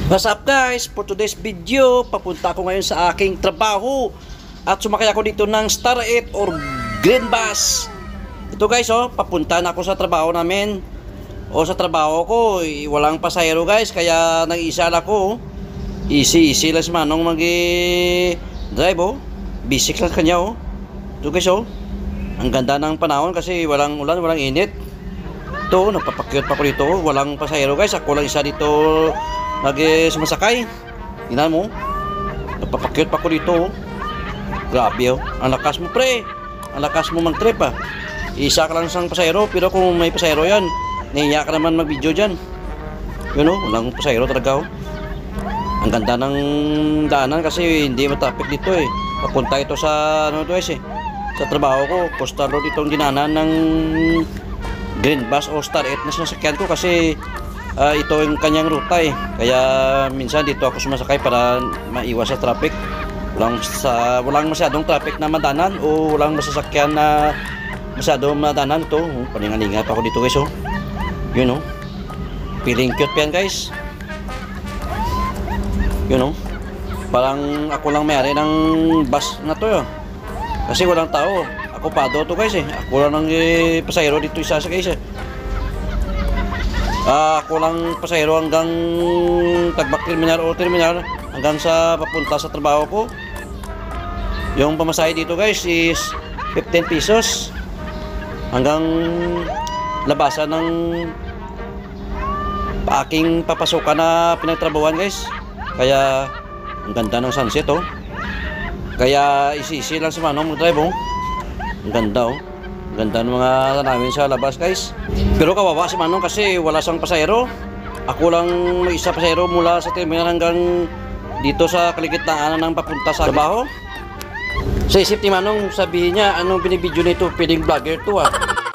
What's up guys? For today's video, papunta ako ngayon sa aking trabaho at sumakay ako dito ng Star 8 or Green Bus. Ito guys, papunta na ako sa trabaho namin. O sa trabaho ko, walang pasahero guys, kaya nag-isa ako. Easy lang si Manong mag-drive Basic lang kanya Ito guys ang ganda ng panahon kasi walang ulan, walang init. Ito, nagpapakyot pa ko dito, walang pasahero guys. Ako lang isa dito sumasakay. Tingnan mo, nagpapakyot pa ko dito Grabe ang lakas mo pre, ang lakas mo mag-trip Isa ka lang isang pasahero, pero kung may pasahero yan, nahiya ka naman mag-video dyan. Yun walang pasahero talaga Ang ganda ng daanan kasi hindi matraffic dito Papunta ito sa sa trabaho ko. Coastal Road itong dinanan ng Green Bus o Star 8 na sinasakyan ko kasi ito yung kanyang ruta Kaya minsan dito ako sumasakay para maiwas sa traffic. Walang masyadong traffic na madanan o walang masasakyan na masyadong madanan. Ito, paningalinga pa ako dito guys Yun feeling cute pa yan guys. Yun parang ako lang may-ari ng bus na to kasi walang tao. Ako pado to guys Ako lang ng pasahero dito isa sa guys Ako lang pasahero hanggang Tagbak Terminal o Terminal hanggang sa papunta sa trabaho ko. Yung pamasahe dito guys is 15 pesos hanggang labasan ng aking papasukan na pinagtrabahuan guys. Kaya ang ganda ng sunset Kaya isi lang si Manong mag-drive Ang ganda Ang ganda ng mga tanawin sa labas guys. Pero kawawa si Manong kasi wala siyang pasahero. Ako lang may isa pasahero mula sa terminal hanggang dito sa kaligitnaan ng papunta sa trabaho. Sa isip ni Manong, sabihin niya, anong binibidyo nito? Pwedeng vlogger to